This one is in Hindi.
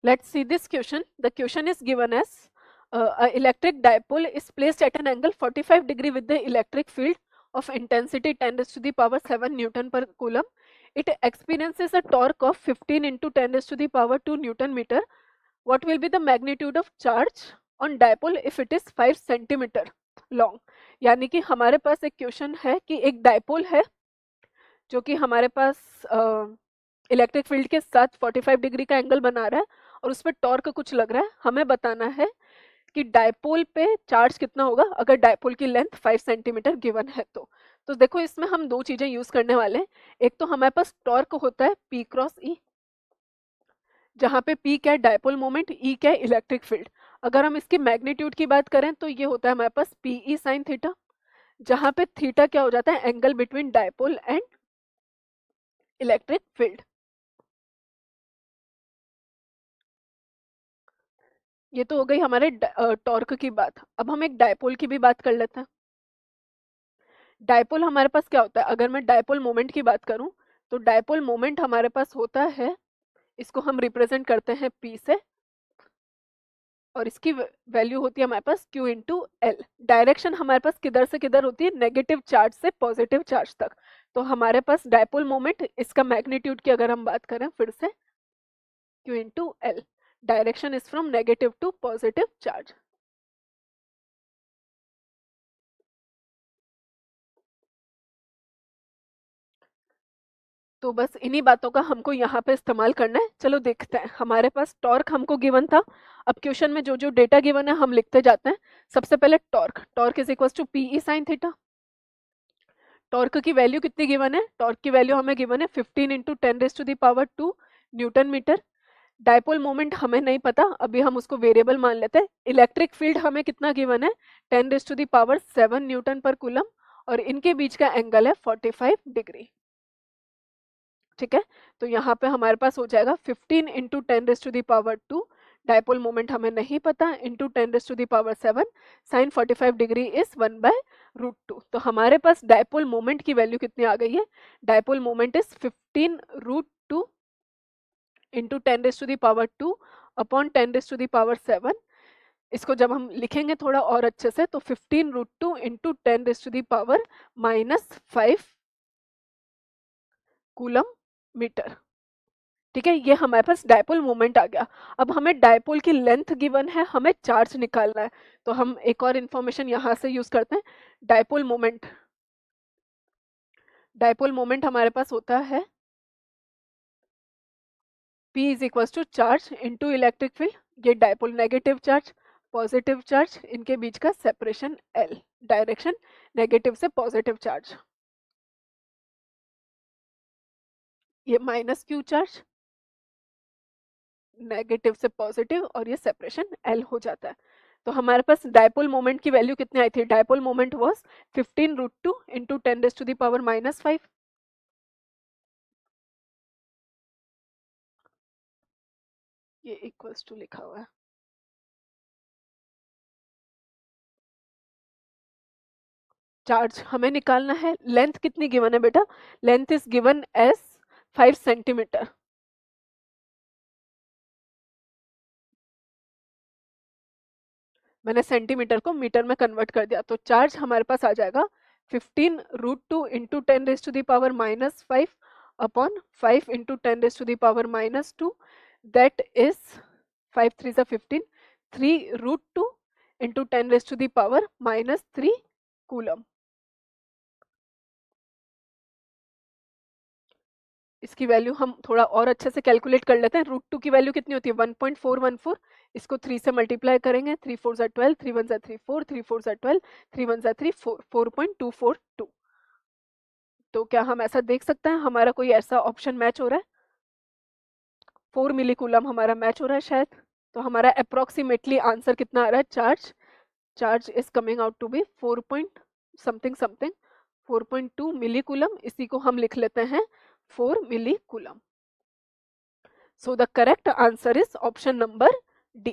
Let's see this question. The question is given as a electric dipole is placed at an angle 45 degree with the electric field of intensity 10 raised to the power 7 Newton per coulomb. It experiences a torque of 15 into 10 raised to the power 2 Newton meter. What will be the magnitude of charge on dipole if it is 5 centimetre long? यानी कि हमारे पास एक क्वेश्चन है कि एक डायपोल है जो कि हमारे पास इलेक्ट्रिक फील्ड के साथ 45 डिग्री का एंगल बना रहा है और उस पर टॉर्क कुछ लग रहा है. हमें बताना है कि डायपोल पे चार्ज कितना होगा अगर डायपोल की लेंथ 5 सेंटीमीटर गिवन है. तो देखो इसमें हम दो चीजें यूज करने वाले हैं. एक तो हमारे पास टॉर्क होता है P क्रॉस E, जहां पे P क्या है डायपोल मोमेंट, E क्या है इलेक्ट्रिक फील्ड. अगर हम इसकी मैग्नीट्यूड की बात करें तो ये होता है हमारे पास PE साइन थीटा, जहां पे थीटा क्या हो जाता है angle between dipole and electric field. ये तो हो गई हमारे टॉर्क की बात. अब हम एक डायपोल की भी बात कर लेते हैं. डायपोल हमारे पास क्या होता है, अगर मैं डायपोल मोमेंट की बात करूं तो डायपोल मोमेंट हमारे पास होता है, इसको हम रिप्रेजेंट करते हैं P से और इसकी वैल्यू होती है हमारे पास Q इंटू एल. डायरेक्शन हमारे पास किधर से किधर होती है, नेगेटिव चार्ज से पॉजिटिव चार्ज तक. तो हमारे पास डायपोल मोमेंट, इसका मैग्नीट्यूड की अगर हम बात करें फिर से Q into L. Direction is from negative to positive charge. तो बस इन्हीं बातों का हमको यहाँ पे इस्तेमाल करना है. चलो देखते हैं. हमारे पास टॉर्क हमको गिवन था. अब क्वेश्चन में जो जो डेटा गिवन है हम लिखते जाते हैं. सबसे पहले torque is equal to PE sine theta. Torque की वैल्यू कितनी गिवन है, टॉर्क की वैल्यू हमें गिवन है 15 into 10 raise to the power 2 Newton metre. Dipole moment हमें नहीं पता, अभी हम उसको वेरिएबल मान लेते हैं. इलेक्ट्रिक फील्ड हमें कितना गिवन है, 10 raise to the power 7 newton पर कूलम और इनके बीच का एंगल है 45 डिग्री. ठीक है, तो यहाँ पे हमारे पास हो जाएगा 15 into 10 raise to the power 2, dipole moment हमें नहीं पता, into 10 raise to the power 7, sine 45 degree is 1/√2. तो हमारे पास डायपोल मोमेंट की वैल्यू कितनी आ गई है, dipole moment is 15√2 into 10 raise to the power 2 upon 10 raise to the power 7. इसको जब हम लिखेंगे थोड़ा और अच्छे से तो 15√2 into 10 raise to the power -5 coulomb metre. ठीक है, ये हमारे पास डायपोल मोमेंट आ गया. अब हमें डायपोल की लेंथ गिवन है, हमें चार्ज निकालना है. तो हम एक और इंफॉर्मेशन यहाँ से यूज करते हैं. डायपोल मोमेंट हमारे पास होता है P is equal to charge into electric field. ये dipole negative charge positive charge, इनके बीच का सेपरेशन L, डायरेक्शन नेगेटिव से पॉजिटिव चार्ज. ये -Q चार्ज नेगेटिव से पॉजिटिव और ये सेपरेशन L हो जाता है. तो हमारे पास डायपोल मोमेंट की वैल्यू कितनी आई थी, dipole moment was 15√2 into 10 raise to the power -5. ये इक्वल्स टू लिखा हुआ है. चार्ज हमें निकालना है. लेंथ कितनी गिवन है बेटा, length is given as 5 centimetre. मैंने सेंटीमीटर को मीटर में कन्वर्ट कर दिया. तो चार्ज हमारे पास आ जाएगा 15√2 into 10 raise to the power -5 upon 5 into 10 raise to the power -2. That is 5 3 सा 15, 3√2 into 10 raise to the power -3 coulomb. इसकी वैल्यू हम थोड़ा और अच्छे से कैलकुलेट कर लेते हैं. √2 की वैल्यू कितनी होती है 1.414. इसको 3 से मल्टीप्लाई करेंगे, 3 4 सा 12, 3 1 सा 3 4, 3 4 सा 12, 3 1 सा 3 4, 4.242. तो क्या हम ऐसा देख सकते हैं हमारा कोई ऐसा ऑप्शन मैच हो रहा है, 4 मिली कूलम हमारा मैच हो रहा है शायद. तो हमारा अप्रोक्सीमेटली आंसर कितना आ रहा है, charge is coming out to be 4 something 4.2 millicoulomb. इसी को हम लिख लेते हैं 4 millicoulomb. So the correct answer is option number D.